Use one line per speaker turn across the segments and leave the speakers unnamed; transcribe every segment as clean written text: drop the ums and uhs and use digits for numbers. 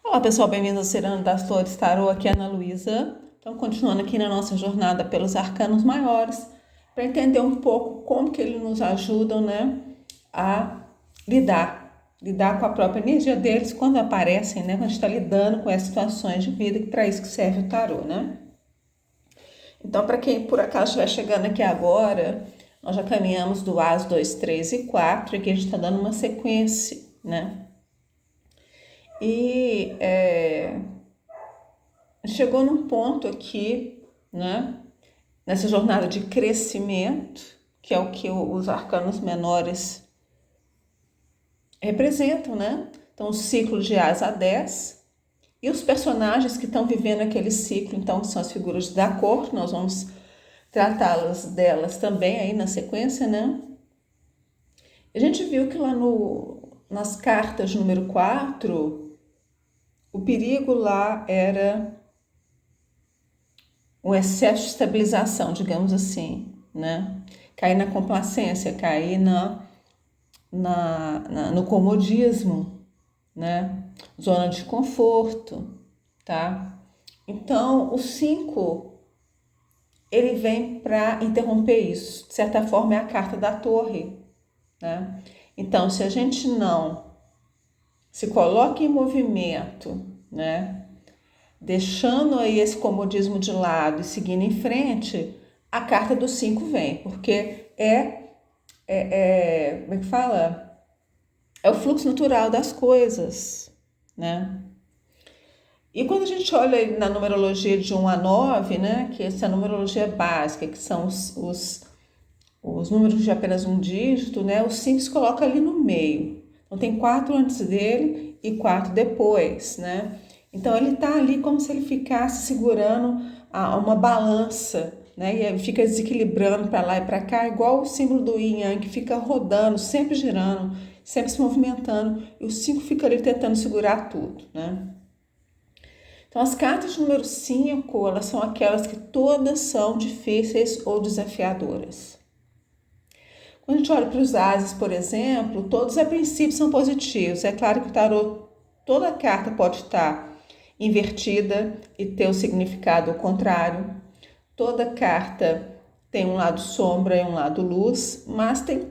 Olá pessoal, bem-vindos ao Cirano das Flores Tarô, aqui é a Ana Luísa. Então, continuando aqui na nossa jornada pelos arcanos maiores, para entender um pouco como que eles nos ajudam, né, a lidar com a própria energia deles quando aparecem, né, quando a gente está lidando com as situações de vida, que para isso que serve o tarô, né. Então, para quem por acaso estiver chegando aqui agora, nós já caminhamos do As, 2, 3 e 4, e aqui a gente está dando uma sequência, né. E chegou num ponto aqui, né, nessa jornada de crescimento, que é o que os arcanos menores representam, né? Então, o ciclo de As a 10 e os personagens que estão vivendo aquele ciclo, então, são as figuras da corte, nós vamos tratá-las delas também aí na sequência, né? A gente viu que lá nas cartas número 4, o perigo lá era um excesso de estabilização, digamos assim, né? Cair na complacência, cair no comodismo, né? Zona de conforto, tá? Então, o 5, ele vem para interromper isso. De certa forma, é a carta da torre, né? Então, se a gente não se coloca em movimento, né? Deixando aí esse comodismo de lado e seguindo em frente, a carta do 5 vem, porque como é que fala? É o fluxo natural das coisas, né? E quando a gente olha na numerologia de 1 a 9, né, que essa é a numerologia básica, que são os números de apenas um dígito, né, o 5 se coloca ali no meio. Então tem 4 antes dele e 4 depois, né? Então ele está ali como se ele ficasse segurando uma balança, né? E fica desequilibrando para lá e para cá, igual o símbolo do Yin Yang, que fica rodando, sempre girando, sempre se movimentando, e o 5 fica ali tentando segurar tudo, né? Então as cartas número 5, elas são aquelas que todas são difíceis ou desafiadoras. Quando a gente olha para os ases, por exemplo, todos a princípio são positivos. É claro que o tarô, toda carta pode estar invertida e ter o significado contrário. Toda carta tem um lado sombra e um lado luz, mas tem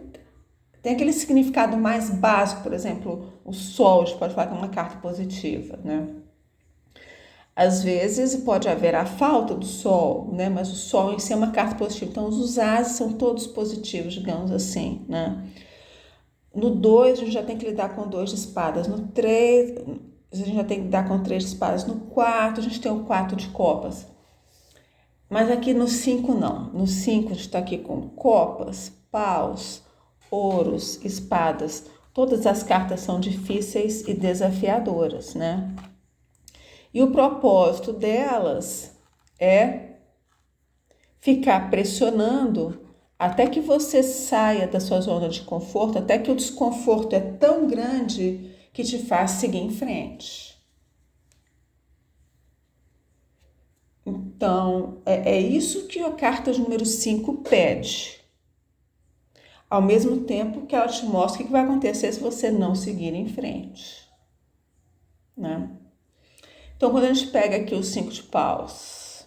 aquele significado mais básico, por exemplo, o sol, a gente pode falar que é uma carta positiva, né? Às vezes pode haver a falta do sol, né? Mas o sol em si é uma carta positiva. Então, os ases são todos positivos, digamos assim, né? No 2, a gente já tem que lidar com 2 de espadas. No 3, a gente já tem que lidar com 3 de espadas. No 4, a gente tem o 4 de copas. Mas aqui no 5, não. No 5, a gente está aqui com copas, paus, ouros, espadas. Todas as cartas são difíceis e desafiadoras, né? E o propósito delas é ficar pressionando até que você saia da sua zona de conforto, até que o desconforto é tão grande que te faz seguir em frente. Então, é isso que a carta número 5 pede. Ao mesmo tempo que ela te mostra o que vai acontecer se você não seguir em frente, né? Então, quando a gente pega aqui o 5 de paus,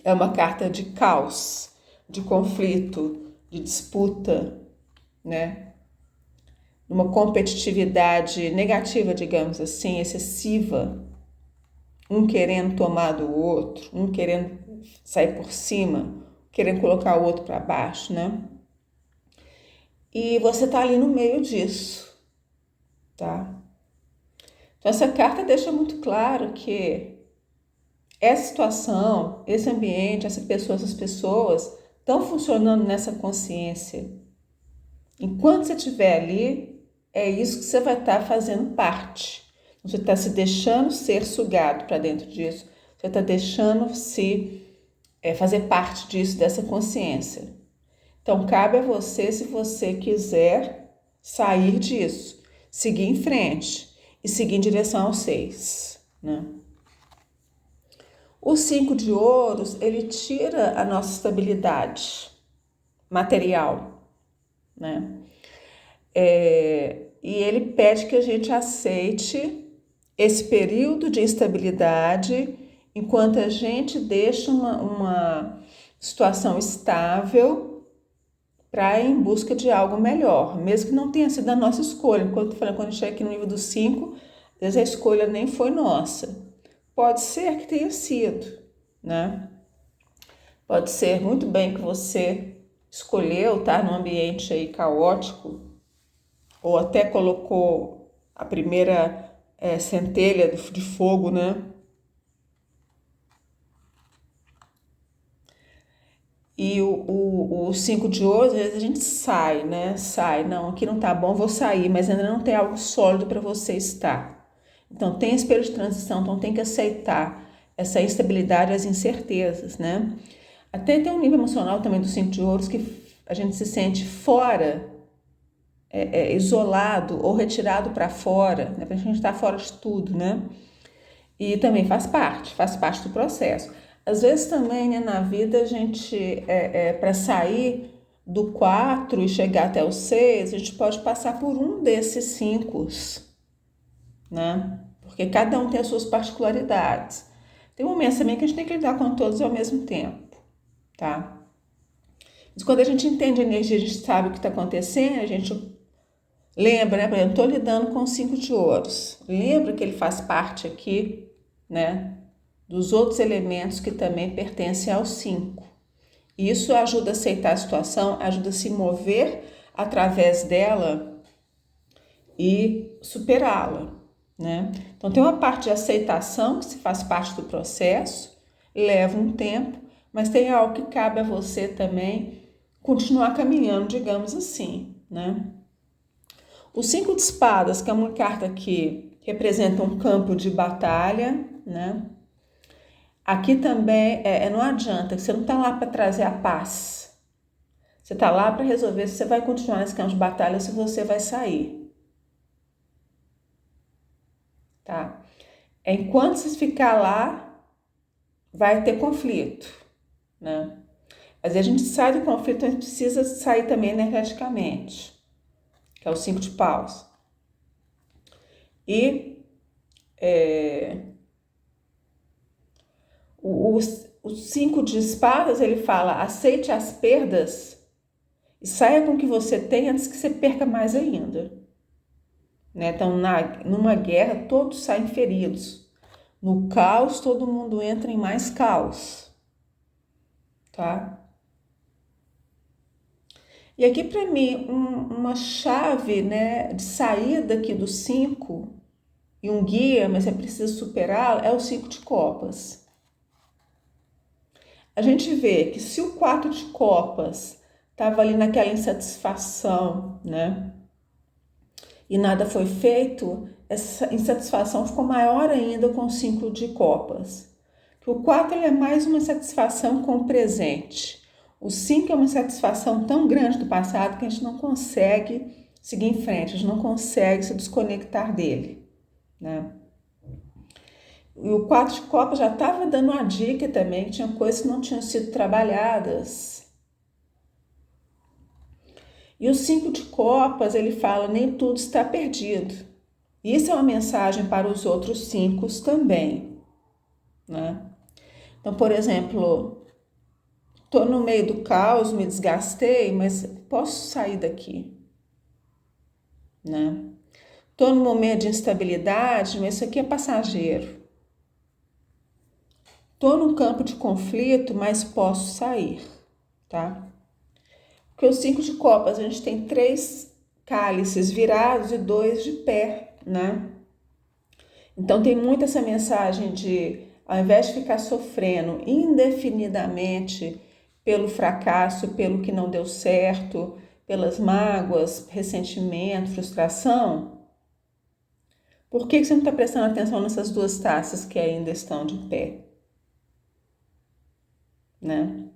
é uma carta de caos, de conflito, de disputa, né? Uma competitividade negativa, digamos assim, excessiva. Um querendo tomar do outro, um querendo sair por cima, querendo colocar o outro para baixo, né? E você tá ali no meio disso, tá? Então, essa carta deixa muito claro que essa situação, esse ambiente, essa pessoa, essas pessoas estão funcionando nessa consciência. Enquanto você estiver ali, é isso que você vai estar fazendo parte. Você está se deixando ser sugado para dentro disso. Você está deixando fazer parte disso, dessa consciência. Então, cabe a você, se você quiser sair disso, seguir em frente e seguir em direção ao 6, né? O 5 de ouros, ele tira a nossa estabilidade material, né? E ele pede que a gente aceite esse período de instabilidade enquanto a gente deixa uma situação estável para ir em busca de algo melhor, mesmo que não tenha sido a nossa escolha. Quando eu falando, quando a gente chega aqui no nível do 5, às vezes a escolha nem foi nossa. Pode ser que tenha sido, né? Pode ser muito bem que você escolheu estar num ambiente aí caótico, ou até colocou a primeira centelha de fogo, né? E o 5 de ouros, às vezes a gente sai, né? Sai, não, aqui não tá bom, vou sair, mas ainda não tem algo sólido para você estar. Então, tem esse período de transição, então tem que aceitar essa instabilidade, as incertezas, né? Até tem um nível emocional também do 5 de ouros que a gente se sente fora, isolado ou retirado para fora, né? A gente está fora de tudo, né? E também faz parte do processo. Às vezes também, né, na vida a gente, para sair do 4 e chegar até o 6, a gente pode passar por um desses 5, né? Porque cada um tem as suas particularidades. Tem momentos também que a gente tem que lidar com todos ao mesmo tempo, tá? Mas quando a gente entende a energia, a gente sabe o que está acontecendo, a gente lembra, né? Por exemplo, estou lidando com o 5 de ouros. Lembra que ele faz parte aqui, né? Dos outros elementos que também pertencem ao 5. Isso ajuda a aceitar a situação, ajuda a se mover através dela e superá-la, né? Então tem uma parte de aceitação que se faz parte do processo, leva um tempo, mas tem algo que cabe a você também continuar caminhando, digamos assim, né? O 5 de espadas, que é uma carta que representa um campo de batalha, né? Aqui também não adianta, você não está lá para trazer a paz. Você está lá para resolver se você vai continuar nesse campo de batalha ou se você vai sair. Tá? Enquanto você ficar lá, vai ter conflito, né? Às vezes a gente sai do conflito, a gente precisa sair também energeticamente, que é o 5 de paus. E o 5 de espadas, ele fala, aceite as perdas e saia com o que você tem antes que você perca mais ainda. Né? Então, numa guerra, todos saem feridos. No caos, todo mundo entra em mais caos. Tá? E aqui, para mim, uma chave, né, de saída aqui do 5 e um guia, mas você precisa superá-lo, é o 5 de copas. A gente vê que se o 4 de copas estava ali naquela insatisfação, né? E nada foi feito, essa insatisfação ficou maior ainda com o 5 de copas. O 4 ele é mais uma insatisfação com o presente. O 5 é uma insatisfação tão grande do passado que a gente não consegue seguir em frente, a gente não consegue se desconectar dele, né? E o 4 de copas já estava dando uma dica também, que tinha coisas que não tinham sido trabalhadas. E o 5 de copas, ele fala, nem tudo está perdido. Isso é uma mensagem para os outros 5 também, né? Então, por exemplo, estou no meio do caos, me desgastei, mas posso sair daqui, né? Estou num momento de instabilidade, mas isso aqui é passageiro. Estou num campo de conflito, mas posso sair, tá? Porque os 5 de copas, a gente tem 3 cálices virados e 2 de pé, né? Então tem muito essa mensagem de, ao invés de ficar sofrendo indefinidamente pelo fracasso, pelo que não deu certo, pelas mágoas, ressentimento, frustração, por que você não está prestando atenção nessas 2 taças que ainda estão de pé? Né?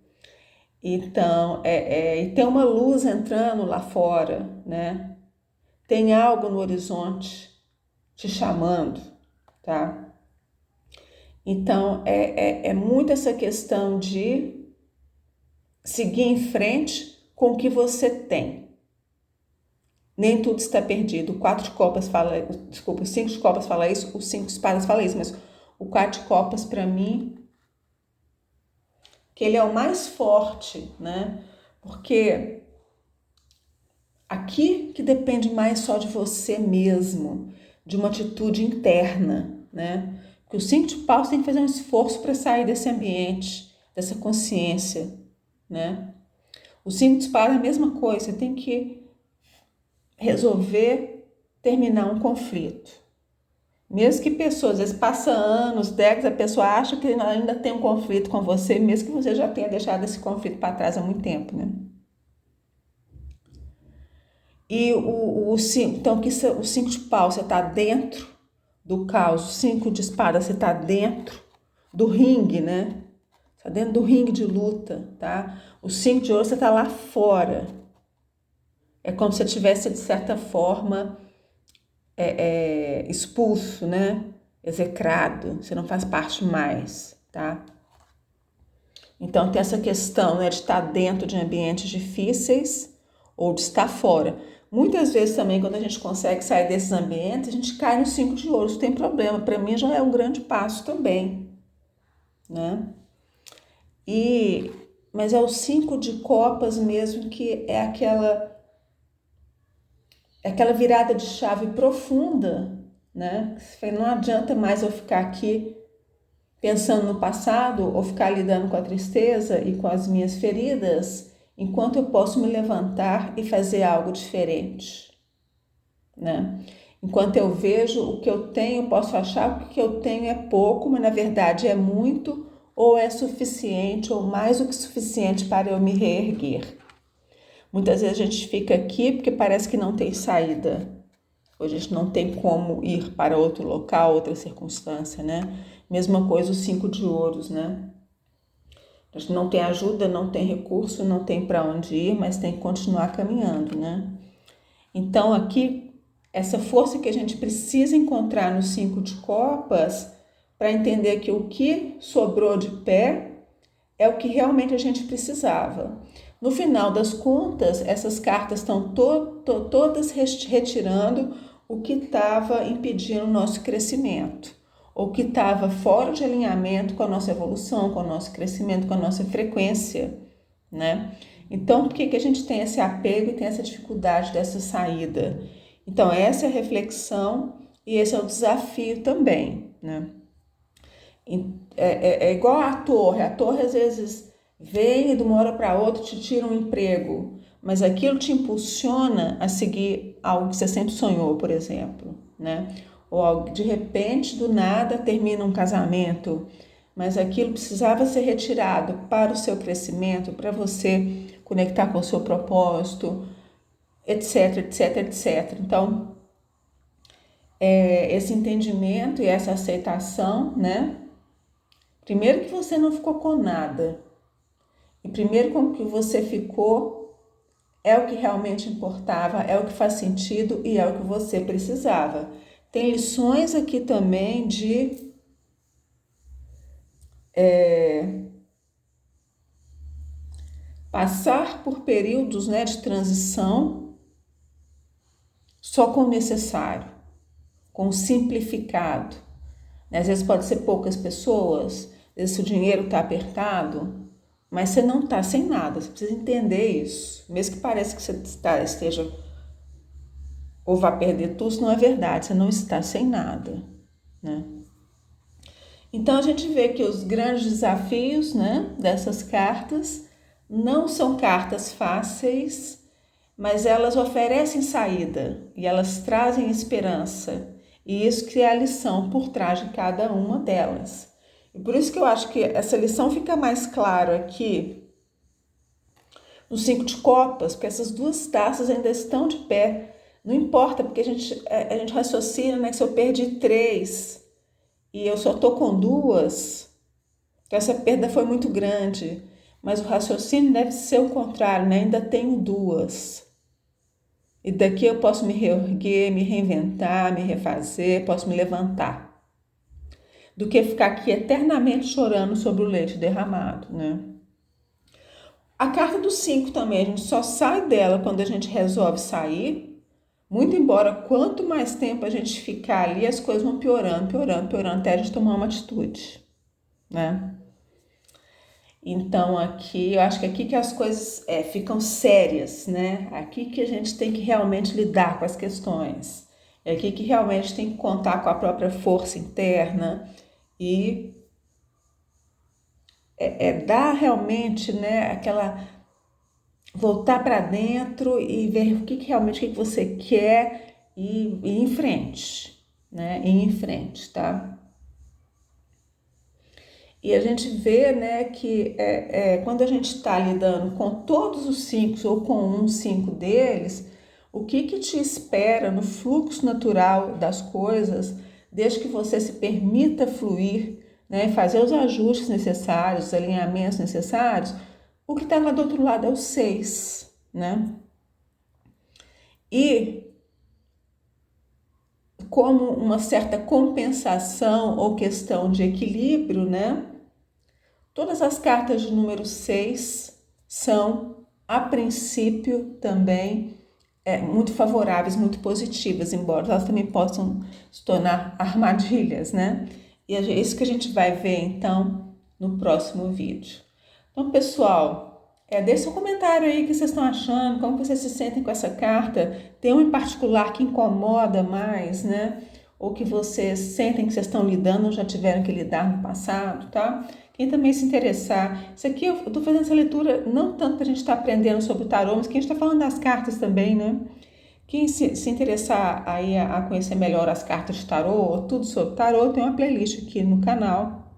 Então, e tem uma luz entrando lá fora, né? Tem algo no horizonte te chamando, tá? Então, é muito essa questão de seguir em frente com o que você tem. Nem tudo está perdido. O 4 de copas fala, desculpa, o 5 de copas fala isso, o 5 de espadas fala isso, mas o 4 de copas, para mim, que ele é o mais forte, né? Porque aqui que depende mais só de você mesmo, de uma atitude interna, né? Porque o 5 de paus tem que fazer um esforço para sair desse ambiente, dessa consciência, né? O 5 de espada é a mesma coisa, você tem que resolver terminar um conflito. Mesmo que pessoas, às vezes passa anos, décadas, a pessoa acha que ainda tem um conflito com você, mesmo que você já tenha deixado esse conflito para trás há muito tempo, né? E o 5, então que o 5 de pau, você está dentro do caos, o 5 de espada, você está dentro do ringue, né? Está dentro do ringue de luta, tá? O 5 de ouro, você está lá fora. É como se você tivesse, de certa forma, expulso, né? Execrado, você não faz parte mais, tá? Então tem essa questão, né, de estar dentro de ambientes difíceis ou de estar fora. Muitas vezes também, quando a gente consegue sair desses ambientes, a gente cai no 5 de ouros, não tem problema. Para mim já é um grande passo também, né? Mas é o 5 de copas mesmo que é aquela virada de chave profunda, né? Não adianta mais eu ficar aqui pensando no passado ou ficar lidando com a tristeza e com as minhas feridas, enquanto eu posso me levantar e fazer algo diferente, né? Enquanto eu vejo o que eu tenho, posso achar que o que eu tenho é pouco, mas na verdade é muito, ou é suficiente, ou mais do que suficiente para eu me reerguer. Muitas vezes a gente fica aqui porque parece que não tem saída, ou a gente não tem como ir para outro local, outra circunstância, né? Mesma coisa os 5 de ouros, né? A gente não tem ajuda, não tem recurso, não tem para onde ir, mas tem que continuar caminhando, né? Então aqui, essa força que a gente precisa encontrar no 5 de copas para entender que o que sobrou de pé é o que realmente a gente precisava. No final das contas, essas cartas estão todas retirando o que estava impedindo o nosso crescimento, ou que estava fora de alinhamento com a nossa evolução, com o nosso crescimento, com a nossa frequência, né? Então, por que a gente tem esse apego e tem essa dificuldade dessa saída? Então, essa é a reflexão e esse é o desafio também, né? É igual a torre às vezes vem e de uma hora para outra te tira um emprego, mas aquilo te impulsiona a seguir algo que você sempre sonhou, por exemplo, né? Ou algo, de repente, do nada, termina um casamento, mas aquilo precisava ser retirado para o seu crescimento, para você conectar com o seu propósito, etc, etc, etc. Então, esse entendimento e essa aceitação, né? Primeiro que você não ficou com nada. E primeiro com o que você ficou é o que realmente importava, é o que faz sentido e é o que você precisava. Tem lições aqui também de passar por períodos, né, de transição só com o necessário, com o simplificado. Às vezes pode ser poucas pessoas, às vezes o dinheiro está apertado, mas você não está sem nada, você precisa entender isso. Mesmo que pareça que você esteja ou vai perder tudo, isso não é verdade, você não está sem nada, né? Então a gente vê que os grandes desafios, né, dessas cartas não são cartas fáceis, mas elas oferecem saída e elas trazem esperança. E isso que é a lição por trás de cada uma delas. E por isso que eu acho que essa lição fica mais clara aqui no 5 de copas, porque essas duas taças ainda estão de pé. Não importa, porque a gente raciocina, né, que se eu perdi 3 e eu só tô com 2, que essa perda foi muito grande. Mas o raciocínio deve ser o contrário, né? Ainda tenho 2. E daqui eu posso me reerguer, me reinventar, me refazer, posso me levantar. Do que ficar aqui eternamente chorando sobre o leite derramado, né? A carta do 5 também, a gente só sai dela quando a gente resolve sair, Muito embora quanto mais tempo a gente ficar ali, as coisas vão piorando, piorando, piorando, até a gente tomar uma atitude, né? Então aqui, eu acho que aqui que as coisas ficam sérias, né? Aqui que a gente tem que realmente lidar com as questões. É aqui que realmente tem que contar com a própria força interna e dar realmente, né, aquela voltar para dentro e ver o que realmente o que você quer e ir em frente, né? Ir em frente, tá? E a gente vê, né, que quando a gente está lidando com todos os 5 ou com um 5 deles, o que te espera no fluxo natural das coisas, desde que você se permita fluir, né, fazer os ajustes necessários, os alinhamentos necessários, o que está lá do outro lado é o 6, né? E como uma certa compensação ou questão de equilíbrio, né? Todas as cartas de número 6 são, a princípio, também muito favoráveis, muito positivas, embora elas também possam se tornar armadilhas, né? E é isso que a gente vai ver, então, no próximo vídeo. Então, pessoal, deixe um comentário aí o que vocês estão achando, como vocês se sentem com essa carta. Tem um em particular que incomoda mais, né? Ou que vocês sentem que vocês estão lidando ou já tiveram que lidar no passado, tá? Quem também se interessar, isso aqui eu estou fazendo essa leitura não tanto para a gente estar aprendendo sobre o tarô, mas que a gente está falando das cartas também, né? Quem se interessar aí a conhecer melhor as cartas de tarô, tudo sobre tarô, tem uma playlist aqui no canal,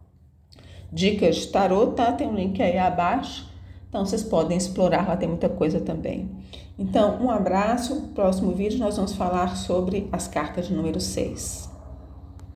Dicas de Tarô, tá? Tem um link aí abaixo, então vocês podem explorar, lá tem muita coisa também. Então, um abraço, no próximo vídeo nós vamos falar sobre as cartas de número 6.